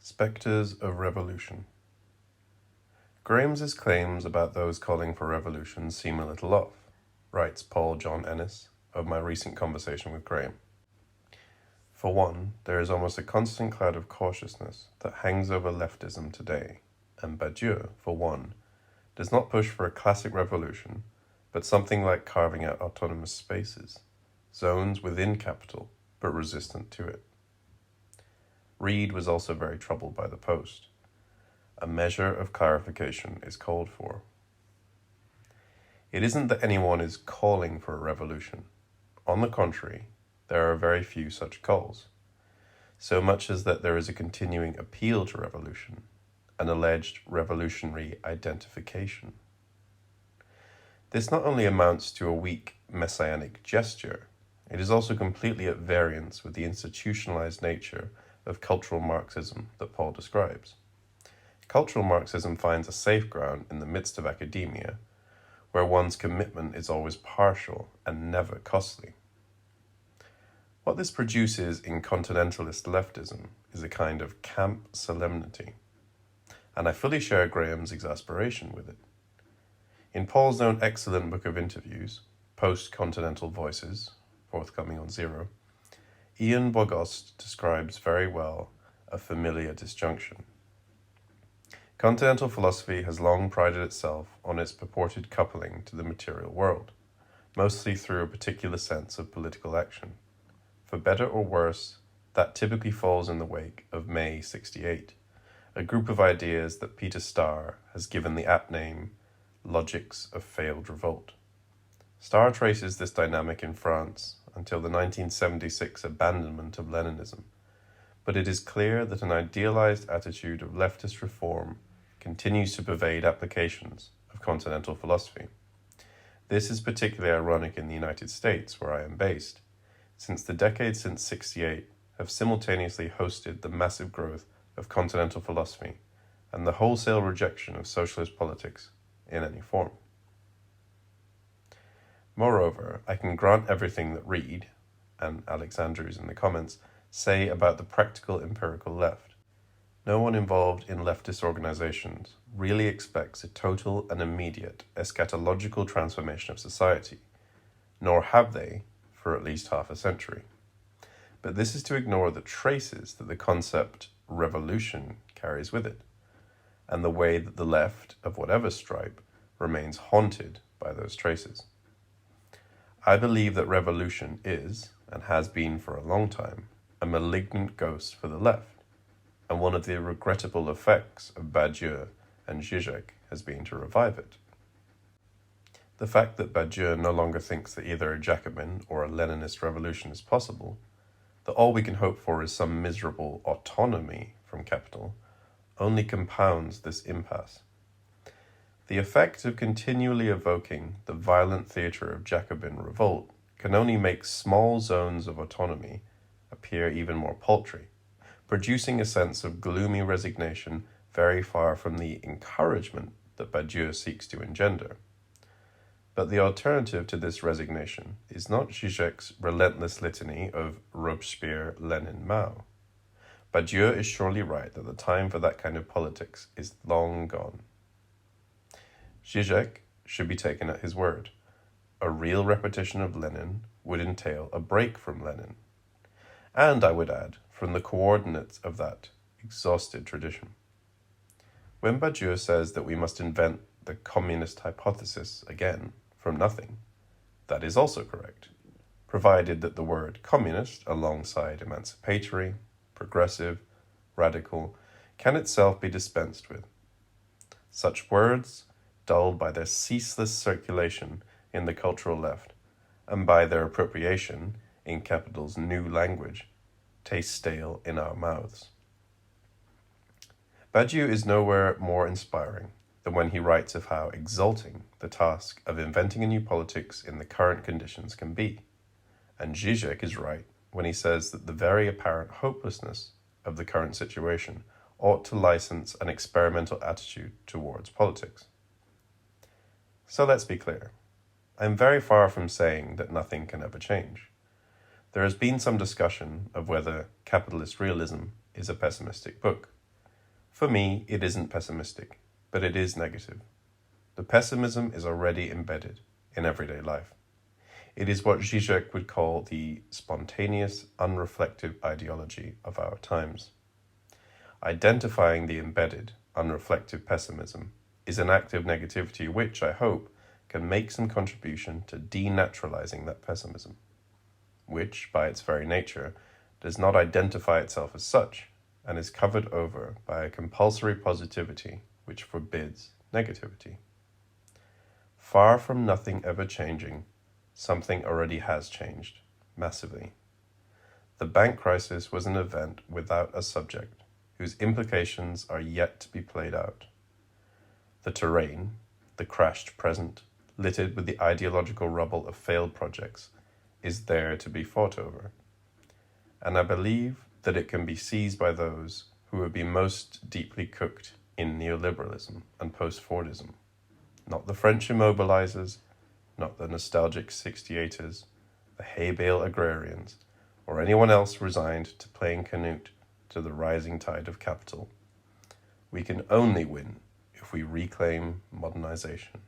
Spectres of Revolution. Graham's claims about those calling for revolution seem a little off, writes Paul John Ennis of my recent conversation with Graham. For one, there is almost a constant cloud of cautiousness that hangs over leftism today, and Badiou, for one, does not push for a classic revolution, but something like carving out autonomous spaces, zones within capital, but resistant to it. Reid was also very troubled by the post. A measure of clarification is called for. It isn't that anyone is calling for a revolution. On the contrary, there are very few such calls, so much as that there is a continuing appeal to revolution, an alleged revolutionary identification. This not only amounts to a weak messianic gesture, it is also completely at variance with the institutionalized nature of cultural Marxism that Paul describes. Cultural Marxism finds a safe ground in the midst of academia, where one's commitment is always partial and never costly. What this produces in continentalist leftism is a kind of camp solemnity, and I fully share Graham's exasperation with it. In Paul's own excellent book of interviews, Post-Continental Voices, forthcoming on Zero, Ian Bogost describes very well a familiar disjunction. Continental philosophy has long prided itself on its purported coupling to the material world, mostly through a particular sense of political action. For better or worse, that typically falls in the wake of May 68, a group of ideas that Peter Starr has given the apt name Logics of Failed Revolt. Starr traces this dynamic in France until the 1976 abandonment of Leninism, but it is clear that an idealized attitude of leftist reform continues to pervade applications of continental philosophy. This is particularly ironic in the United States, where I am based, since the decades since '68 have simultaneously hosted the massive growth of continental philosophy and the wholesale rejection of socialist politics in any form. Moreover, I can grant everything that Reid, and Alex Andrews in the comments, say about the practical empirical left. No one involved in leftist organizations really expects a total and immediate eschatological transformation of society, nor have they for at least half a century. But this is to ignore the traces that the concept revolution carries with it, and the way that the left, of whatever stripe, remains haunted by those traces. I believe that revolution is, and has been for a long time, a malignant ghost for the left, and one of the regrettable effects of Badiou and Zizek has been to revive it. The fact that Badiou no longer thinks that either a Jacobin or a Leninist revolution is possible, that all we can hope for is some miserable autonomy from capital, only compounds this impasse. The effect of continually evoking the violent theatre of Jacobin revolt can only make small zones of autonomy appear even more paltry, producing a sense of gloomy resignation very far from the encouragement that Badiou seeks to engender. But the alternative to this resignation is not Zizek's relentless litany of Robespierre, Lenin, Mao. Badiou is surely right that the time for that kind of politics is long gone. Zizek should be taken at his word. A real repetition of Lenin would entail a break from Lenin, and, I would add, from the coordinates of that exhausted tradition. When Badiou says that we must invent the communist hypothesis again from nothing, that is also correct, provided that the word communist, alongside emancipatory, progressive, radical, can itself be dispensed with. Such words, dulled by their ceaseless circulation in the cultural left, and by their appropriation in capital's new language, taste stale in our mouths. Badiou is nowhere more inspiring than when he writes of how exalting the task of inventing a new politics in the current conditions can be. And Zizek is right when he says that the very apparent hopelessness of the current situation ought to license an experimental attitude towards politics. So let's be clear. I am very far from saying that nothing can ever change. There has been some discussion of whether Capitalist Realism is a pessimistic book. For me, it isn't pessimistic, but it is negative. The pessimism is already embedded in everyday life. It is what Zizek would call the spontaneous, unreflective ideology of our times. Identifying the embedded, unreflective pessimism is an act of negativity which, I hope, can make some contribution to denaturalizing that pessimism, which, by its very nature, does not identify itself as such and is covered over by a compulsory positivity which forbids negativity. Far from nothing ever changing, something already has changed, massively. The bank crisis was an event without a subject, whose implications are yet to be played out. The terrain, the crashed present, littered with the ideological rubble of failed projects, is there to be fought over. And I believe that it can be seized by those who would be most deeply cooked in neoliberalism and post-Fordism. Not the French immobilizers, not the nostalgic 68ers, the hay bale agrarians, or anyone else resigned to playing Canute to the rising tide of capital. We can only win if we reclaim modernization.